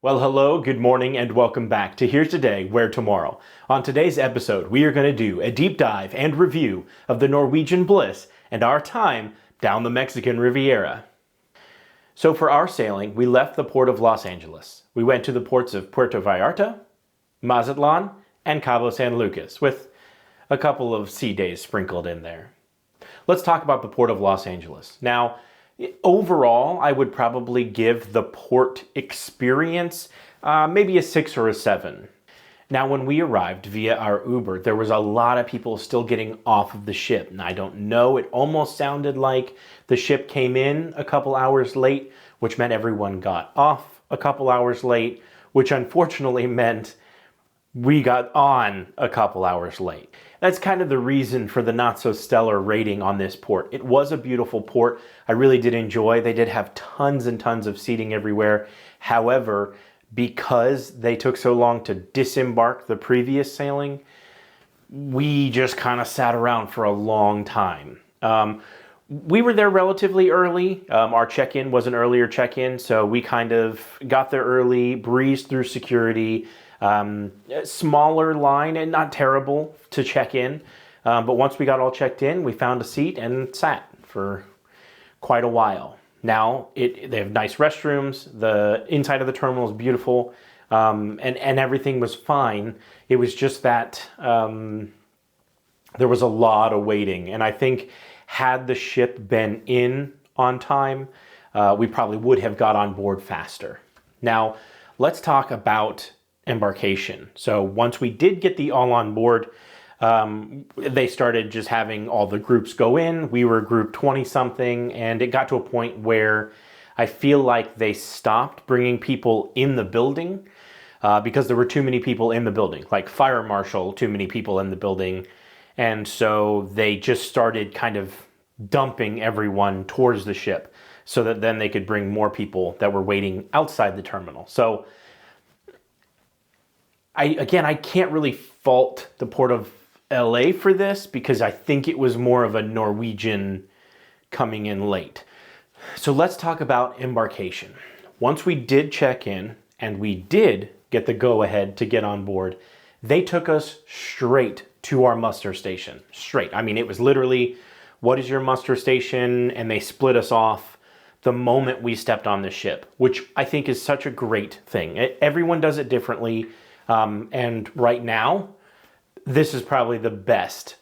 Well, hello, good morning, and welcome back to Here's Today, Where Tomorrow. On today's episode, we are going to do a deep dive and review of the Norwegian Bliss and our time down the Mexican Riviera. So for our sailing, we left the port of Los Angeles. We went to the ports of Puerto Vallarta, Mazatlan, and Cabo San Lucas, with a couple of sea days sprinkled in there. Let's talk about the port of Los Angeles. Now, overall, I would probably give the port experience maybe a 6 or a 7. Now, when we arrived via our Uber, there was a lot of people still getting off of the ship. And I don't know, it almost sounded like the ship came in a couple hours late, which meant everyone got off a couple hours late, which unfortunately meant we got on a couple hours late. That's kind of the reason for the not so stellar rating on this port. It was a beautiful port. I really did enjoy. They did have tons and tons of seating everywhere. However, because they took so long to disembark the previous sailing, we just kind of sat around for a long time. We were there relatively early. Our check-in was an earlier check-in, so we kind of got there early, breezed through security. Smaller line and not terrible to check in. But once we got all checked in, we found a seat and sat for quite a while. Now, they have nice restrooms. The inside of the terminal is beautiful. And everything was fine. It was just that there was a lot of waiting. And I think had the ship been in on time, we probably would have got on board faster. Now, let's talk about Embarcation. So once we did get the all on board, they started just having all the groups go in. We were group 20 something, and it got to a point where I feel like they stopped bringing people in the building because there were too many people in the building, like fire marshal, too many people in the building. And so they just started kind of dumping everyone towards the ship so that then they could bring more people that were waiting outside the terminal. So I can't really fault the Port of LA for this because I think it was more of a Norwegian coming in late. So let's talk about Embarcation. Once we did check in and we did get the go-ahead to get on board, they took us straight to our muster station. Straight. I mean, it was literally, what is your muster station? And they split us off the moment we stepped on the ship, which I think is such a great thing. Everyone does it differently. And right now, this is probably the best.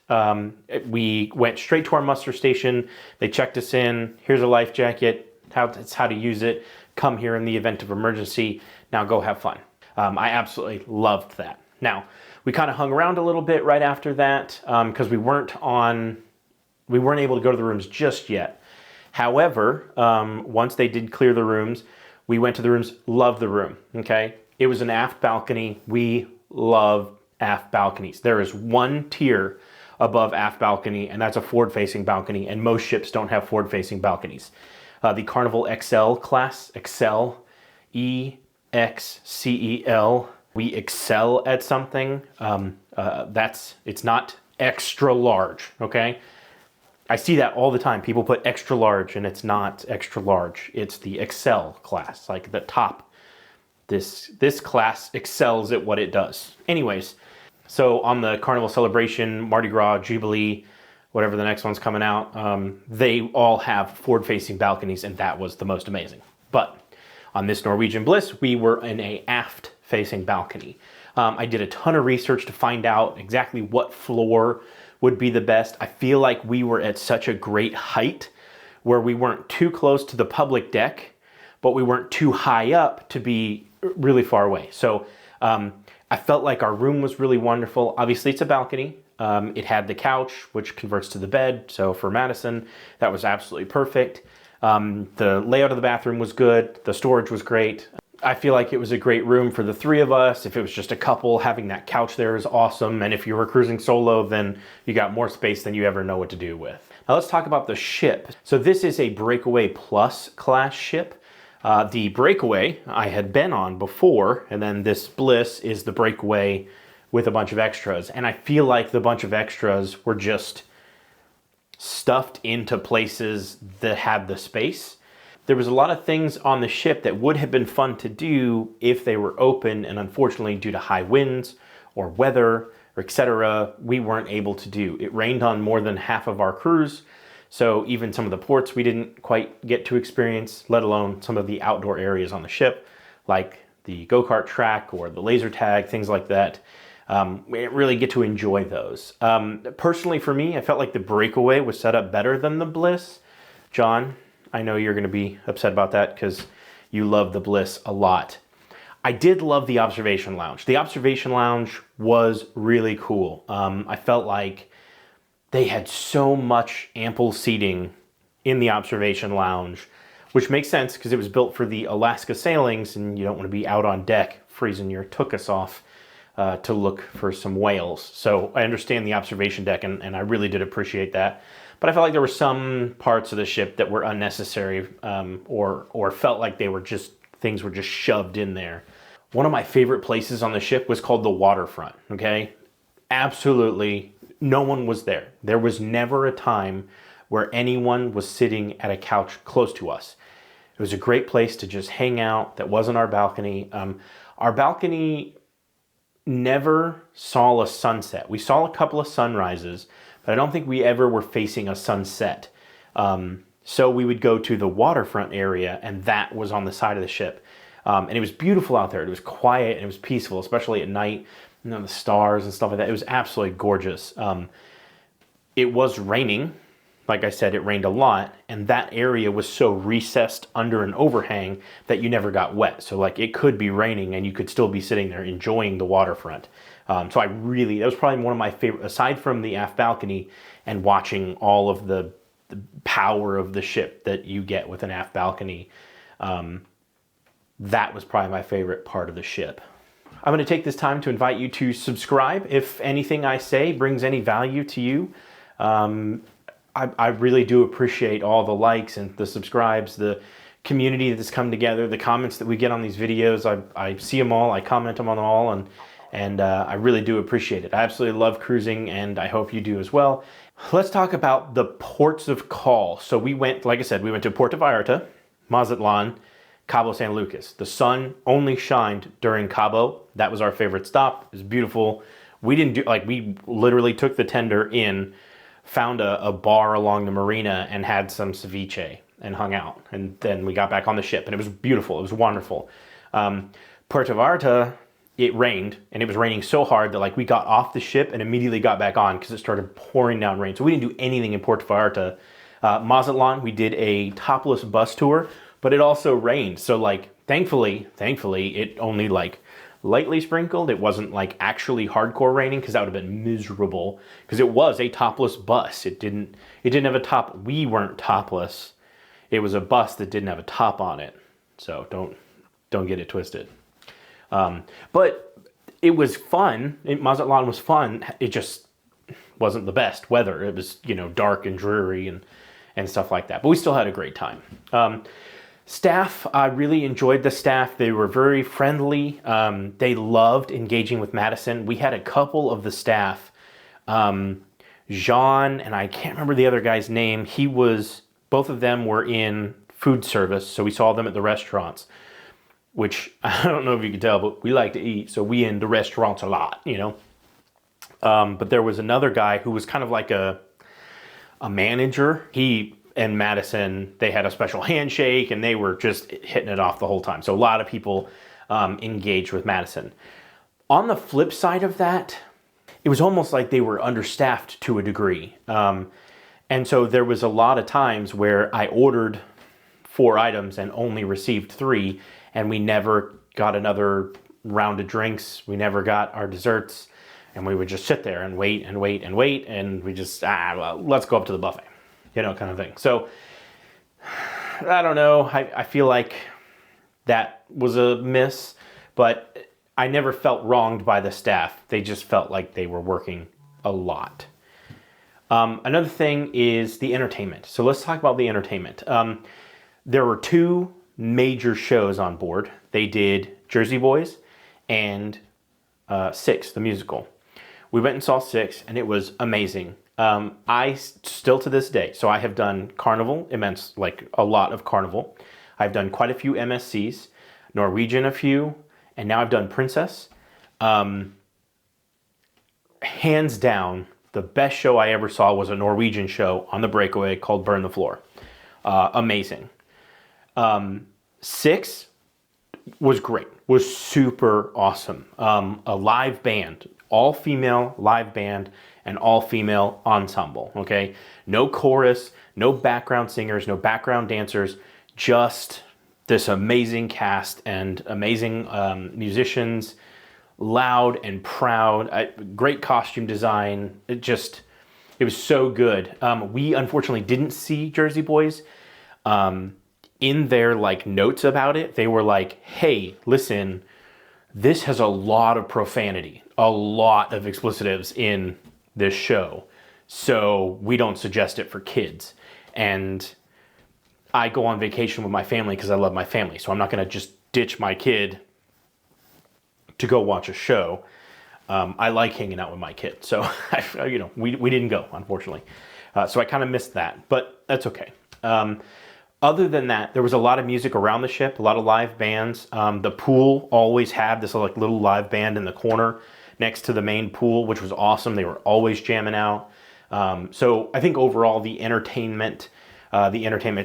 We went straight to our muster station. They checked us in. Here's a life jacket. It's how to use it. Come here in the event of emergency. Now go have fun. I absolutely loved that. Now, we kind of hung around a little bit right after that because we weren't able to go to the rooms just yet. However, once they did clear the rooms, we went to the rooms. Loved the room. Okay. It was an aft balcony. We love aft balconies. There is one tier above aft balcony, and that's a forward-facing balcony, and most ships don't have forward-facing balconies. The Carnival XL class, XL, EXCEL, we excel at something. It's not extra large, okay? I see that all the time. People put extra large, and it's not extra large. It's the XL class, like the top. This class excels at what it does. Anyways, so on the Carnival Celebration, Mardi Gras, Jubilee, whatever the next one's coming out, they all have forward-facing balconies, and that was the most amazing. But on this Norwegian Bliss, we were in a aft-facing balcony. I did a ton of research to find out exactly what floor would be the best. I feel like we were at such a great height where we weren't too close to the public deck, but we weren't too high up to be really far away. So I felt like our room was really wonderful. Obviously, it's a balcony. It had the couch, which converts to the bed. So for Madison, that was absolutely perfect. The layout of the bathroom was good. The storage was great. I feel like it was a great room for the three of us. If it was just a couple, having that couch there is awesome. And if you were cruising solo, then you got more space than you ever know what to do with. Now let's talk about the ship. So this is a Breakaway Plus class ship. The Breakaway I had been on before, and then this Bliss is the Breakaway with a bunch of extras. And I feel like the bunch of extras were just stuffed into places that had the space. there was a lot of things on the ship that would have been fun to do if they were open, and unfortunately due to high winds or weather or etc., we weren't able to do. It rained on more than half of our cruise, so even some of the ports we didn't quite get to experience, let alone some of the outdoor areas on the ship, like the go-kart track or the laser tag, things like that. We didn't really get to enjoy those. Personally for me, I felt like the Breakaway was set up better than the Bliss. John, I know you're going to be upset about that because you love the Bliss a lot. I did love the Observation Lounge. The Observation Lounge was really cool. I felt like they had so much ample seating in the Observation Lounge, which makes sense because it was built for the Alaska sailings and you don't want to be out on deck freezing your tuchus off to look for some whales. So I understand the observation deck and I really did appreciate that. But I felt like there were some parts of the ship that were unnecessary or felt like they were just, things were just shoved in there. One of my favorite places on the ship was called the waterfront, okay? Absolutely no one was there. There was never a time where anyone was sitting at a couch close to us. It was a great place to just hang out. That wasn't our balcony. Our balcony never saw a sunset. We saw a couple of sunrises, but I don't think we ever were facing a sunset. So we would go to the waterfront area, and that was on the side of the ship. And it was beautiful out there. It was quiet and it was peaceful, especially at night. You know, the stars and stuff like that. It was absolutely gorgeous. It was raining. Like I said, it rained a lot, and that area was so recessed under an overhang that you never got wet. So like it could be raining and you could still be sitting there enjoying the waterfront. So that was probably one of my favorite, aside from the aft balcony and watching all of the power of the ship that you get with an aft balcony. That was probably my favorite part of the ship. I'm going to take this time to invite you to subscribe if anything I say brings any value to you. I really do appreciate all the likes and the subscribes, the community that's come together, the comments that we get on these videos. I see them all, I comment them on them all, and I really do appreciate it. I absolutely love cruising, and I hope you do as well. Let's talk about the ports of call. So we went, like I said, we went to Puerto Vallarta, Mazatlan, Cabo San Lucas. The sun only shined during Cabo. That was our favorite stop. It was beautiful. We didn't do, like, we literally took the tender in, found a bar along the marina and had some ceviche and hung out. And then we got back on the ship and it was beautiful. It was wonderful. Puerto Vallarta, it rained, and it was raining so hard that like we got off the ship and immediately got back on because it started pouring down rain. So we didn't do anything in Puerto Vallarta. Mazatlan, we did a topless bus tour, but it also rained. So like, thankfully, it only like lightly sprinkled. It wasn't like actually hardcore raining because that would have been miserable because it was a topless bus. It didn't have a top. We weren't topless. It was a bus that didn't have a top on it. So don't get it twisted. But it was fun. Mazatlan was fun. It just wasn't the best weather. It was, you know, dark and dreary and stuff like that. But we still had a great time. Staff, I really enjoyed the staff. They were very friendly. They loved engaging with Madison. We had a couple of the staff, Jean, and I can't remember the other guy's name. Both of them were in food service, so we saw them at the restaurants, which I don't know if you can tell, but we like to eat, so we in the restaurants a lot, you know. But there was another guy who was kind of like a manager. He and Madison, they had a special handshake and they were just hitting it off the whole time. So a lot of people engaged with Madison. On the flip side of that, it was almost like they were understaffed to a degree. And so there was a lot of times where I ordered 4 items and only received 3, and we never got another round of drinks. We never got our desserts, and we would just sit there and wait and wait and wait, and we just, well, let's go up to the buffet, you know, kind of thing. So I don't know. I feel like that was a miss, but I never felt wronged by the staff. They just felt like they were working a lot. Another thing is the entertainment. So let's talk about the entertainment. There were 2 major shows on board. They did Jersey Boys and Six, the musical. We went and saw Six, and it was amazing. I still to this day, so I have done Carnival, like a lot of Carnival. I've done quite a few MSCs, Norwegian a few, and now I've done Princess. Hands down, the best show I ever saw was a Norwegian show on the breakaway called Burn the Floor. Amazing. 6 was great, was super awesome. A live band, all female live band and all female ensemble, okay? No chorus, no background singers, no background dancers, just this amazing cast and amazing musicians, loud and proud, great costume design. It was so good. We unfortunately didn't see Jersey Boys. In their like notes about it, they were like, hey, listen, this has a lot of profanity, a lot of explicitives in this show, so we don't suggest it for kids. And I go on vacation with my family because I love my family, so I'm not going to just ditch my kid to go watch a show. I like hanging out with my kid, so we didn't go, unfortunately. So I kind of missed that, but that's okay. Other than that, there was a lot of music around the ship, a lot of live bands. The pool always had this like little live band in the corner next to the main pool, which was awesome. They were always jamming out. So I think overall the entertainment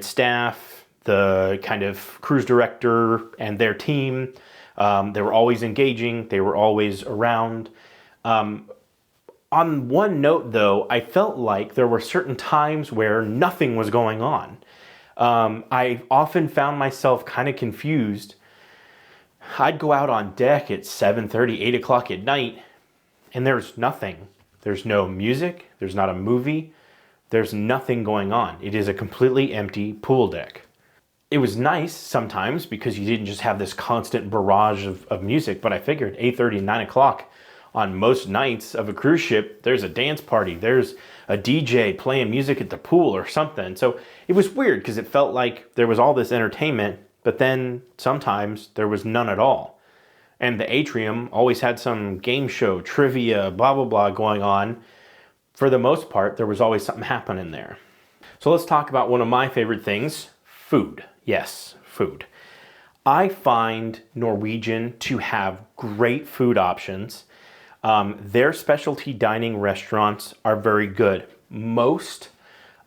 staff, the kind of cruise director and their team, they were always engaging. They were always around. On one note though, I felt like there were certain times where nothing was going on. I often found myself kind of confused. I'd go out on deck at 7:30, 8 o'clock at night, and there's nothing. There's no music. There's not a movie. There's nothing going on. It is a completely empty pool deck. It was nice sometimes because you didn't just have this constant barrage of music, but I figured 8:30, 9 o'clock on most nights of a cruise ship, there's a dance party, there's a DJ playing music at the pool or something. So it was weird because it felt like there was all this entertainment, but then sometimes there was none at all. And the atrium always had some game show, trivia, blah, blah, blah going on. For the most part, there was always something happening there. So let's talk about one of my favorite things, food. Yes, food. I find Norwegian to have great food options. Their specialty dining restaurants are very good. Most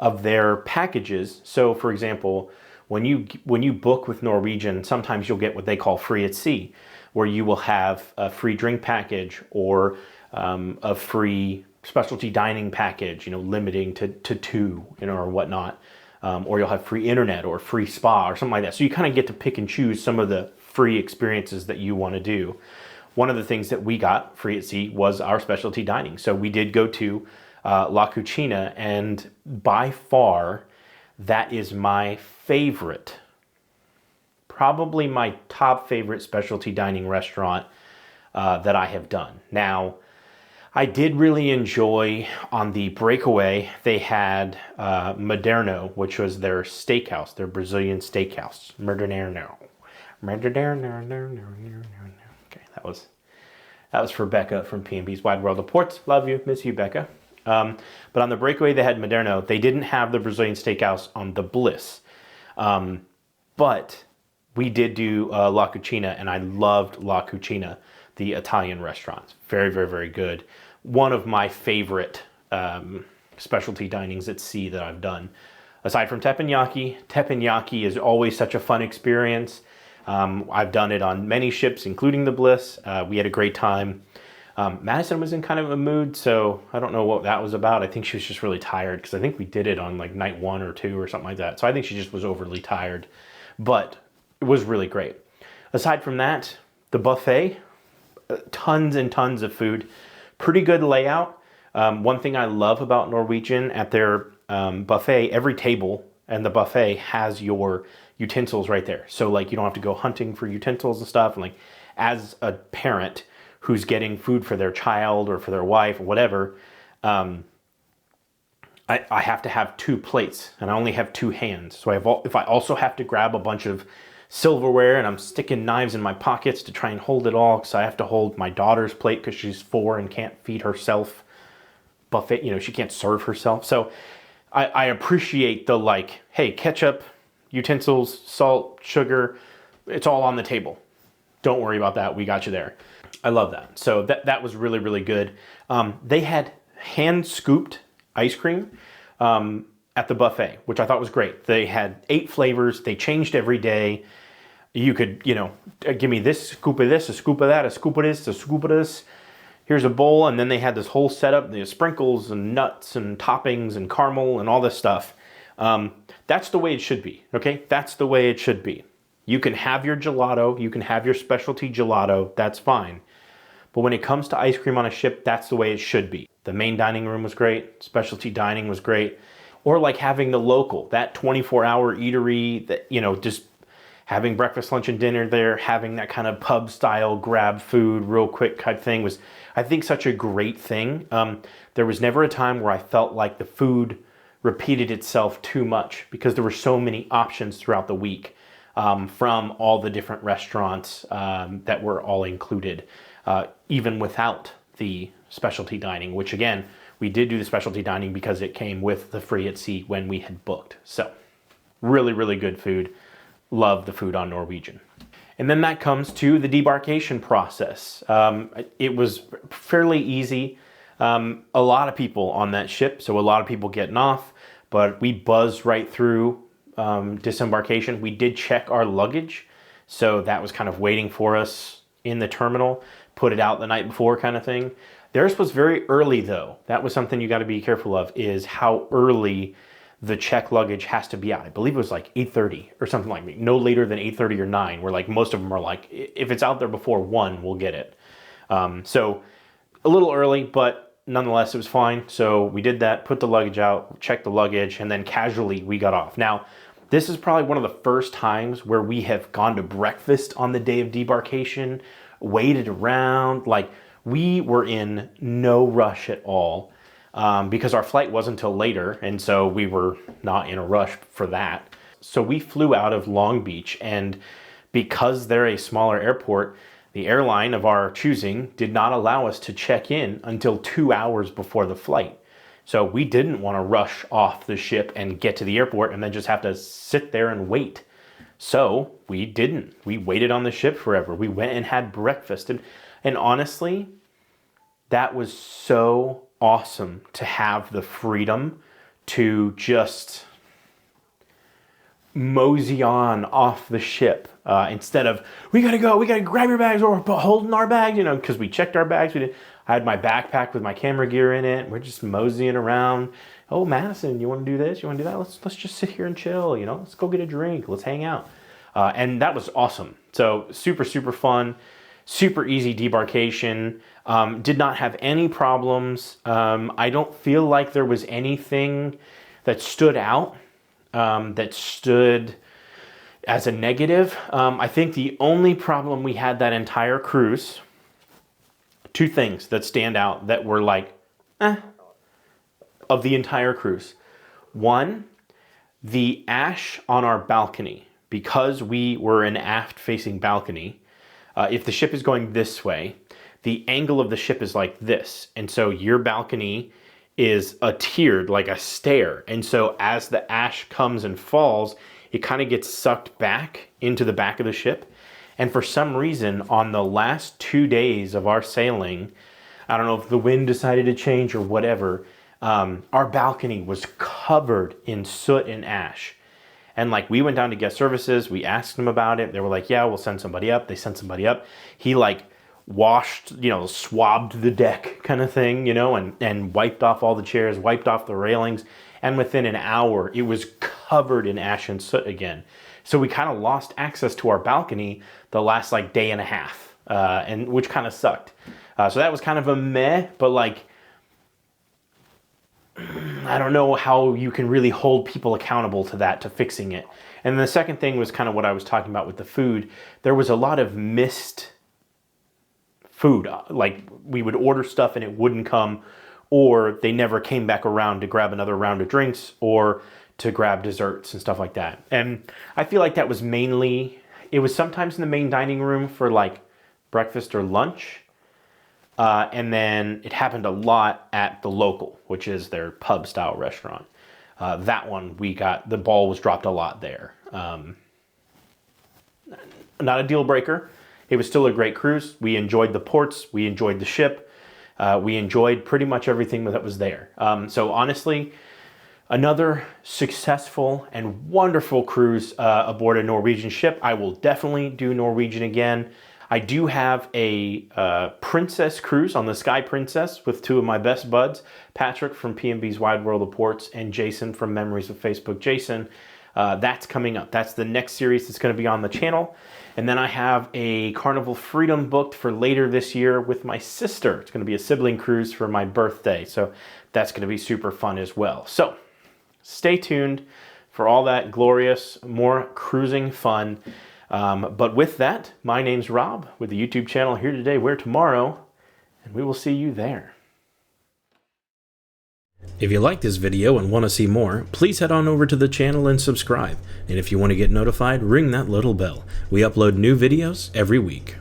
of their packages, so for example, when you book with Norwegian, sometimes you'll get what they call free at sea, where you will have a free drink package or a free specialty dining package, limiting to 2, or whatnot. Or you'll have free internet or free spa or something like that. So you kind of get to pick and choose some of the free experiences that you want to do. One of the things that we got free at sea was our specialty dining. So we did go to La Cucina, and by far, that is my favorite, probably my top favorite specialty dining restaurant that I have done. Now, I did really enjoy on the breakaway, they had Moderno, which was their steakhouse, their Brazilian steakhouse. Moderno. Okay, that was for Becca from P&B's Wide World of Ports. Love you, miss you, Becca. But on the breakaway, they had Moderno. They didn't have the Brazilian steakhouse on the Bliss. But we did do La Cucina, and I loved La Cucina, the Italian restaurant. Very, very, very good. One of my favorite specialty dinings at sea that I've done. Aside from teppanyaki is always such a fun experience. I've done it on many ships, including the Bliss. We had a great time. Madison was in kind of a mood, so I don't know what that was about. I think she was just really tired because I think we did it on like night 1 or 2 or something like that. So I think she just was overly tired, but it was really great. Aside from that, the buffet, tons and tons of food, pretty good layout. One thing I love about Norwegian at their buffet, every table and the buffet has your utensils right there. So like you don't have to go hunting for utensils and stuff. And like as a parent who's getting food for their child or for their wife or whatever, I have to have 2 plates and I only have 2 hands. So if I also have to grab a bunch of silverware and I'm sticking knives in my pockets to try and hold it all because I have to hold my daughter's plate because she's 4 and can't feed herself buffet, she can't serve herself. So I appreciate the like, hey, ketchup, utensils, salt, sugar, it's all on the table. Don't worry about that. We got you there. I love that. So that was really, really good. They had hand scooped ice cream at the buffet, which I thought was great. They had 8 flavors. They changed every day. You could, give me this, scoop of this, a scoop of that, a scoop of this, a scoop of this. Here's a bowl. And then they had this whole setup, the sprinkles and nuts and toppings and caramel and all this stuff. That's the way it should be. Okay. That's the way it should be. You can have your gelato. You can have your specialty gelato. That's fine. But when it comes to ice cream on a ship, that's the way it should be. The main dining room was great. Specialty dining was great. Or like having the local, that 24-hour eatery that, just having breakfast, lunch, and dinner there, having that kind of pub style grab food real quick type thing was, I think, such a great thing. There was never a time where I felt like the food repeated itself too much because there were so many options throughout the week from all the different restaurants that were all included, even without the specialty dining, which again, we did do the specialty dining because it came with the free at sea when we had booked. So really, really good food. Love the food on Norwegian. And then that comes to the debarkation process. It was fairly easy. A lot of people on that ship, so a lot of people getting off, but we buzzed right through disembarkation. We did check our luggage, so that was kind of waiting for us in the terminal, put it out the night before kind of thing. Theirs was very early though. That was something you got to be careful of, is how early the check luggage has to be out. I believe it was like 8:30 or something like that. No later than 8:30 or 9, where like most of them are like, if it's out there before 1, we'll get it. So a little early, but nonetheless, it was fine. So we did that, put the luggage out, checked the luggage, and then casually we got off. Now, this is probably one of the first times where we have gone to breakfast on the day of debarkation, waited around. Like, we were in no rush at all. Because our flight wasn't until later, and so we were not in a rush for that. So we flew out of Long Beach, and because they're a smaller airport, the airline of our choosing did not allow us to check in until 2 hours before the flight. So we didn't want to rush off the ship and get to the airport and then just have to sit there and wait. So we didn't. We waited on the ship forever. We went and had breakfast. And honestly, that was so awesome to have the freedom to just mosey on off the ship instead of, we gotta go, we gotta grab your bags, or we're holding our bags, because we checked our bags. I had my backpack with my camera gear in it. We're just moseying around. Oh, Madison, you want to do this? You want to do that? Let's just sit here and chill. Let's go get a drink. Let's hang out. And that was awesome. So super, super fun. Super easy debarkation. Did not have any problems. I don't feel like there was anything that stood out, that stood as a negative. I think the only problem we had that entire cruise, 2 things that stand out that were like, of the entire cruise. One, the ash on our balcony, because we were an aft-facing balcony. If the ship is going this way, the angle of the ship is like this. And so your balcony is tiered like a stair. And so as the ash comes and falls, it kind of gets sucked back into the back of the ship. And for some reason, on the last 2 days of our sailing, I don't know if the wind decided to change or whatever, our balcony was covered in soot and ash. And like, we went down to guest services, we asked them about it. They were like, yeah, we'll send somebody up. They sent somebody up. He like washed, swabbed the deck kind of thing, and wiped off all the chairs, wiped off the railings. And within an hour, it was covered in ash and soot again. So we kind of lost access to our balcony the last like day and a half, and which kind of sucked. So that was kind of a meh, but like, I don't know how you can really hold people accountable to that, to fixing it. And the second thing was kind of what I was talking about with the food. There was a lot of missed food. Like, we would order stuff and it wouldn't come, or they never came back around to grab another round of drinks or to grab desserts and stuff like that. And I feel like that was mainly, it was sometimes in the main dining room for like breakfast or lunch. And then it happened a lot at the local, which is their pub style restaurant. That one, the ball was dropped a lot there. Not a deal breaker. It was still a great cruise. We enjoyed the ports. We enjoyed the ship. We enjoyed pretty much everything that was there. So honestly, another successful and wonderful cruise aboard a Norwegian ship. I will definitely do Norwegian again. I do have a Princess cruise on the Sky Princess with two of my best buds, Patrick from P&B's Wide World of Ports and Jason from Memories of Facebook Jason. That's coming up. That's the next series that's going to be on the channel. And then I have a Carnival Freedom booked for later this year with my sister. It's going to be a sibling cruise for my birthday. So that's going to be super fun as well. So stay tuned for all that glorious, more cruising fun. But with that, my name's Rob with the YouTube channel Here Today, Where Tomorrow, and we will see you there. If you like this video and want to see more, please head on over to the channel and subscribe. And if you want to get notified, ring that little bell. We upload new videos every week.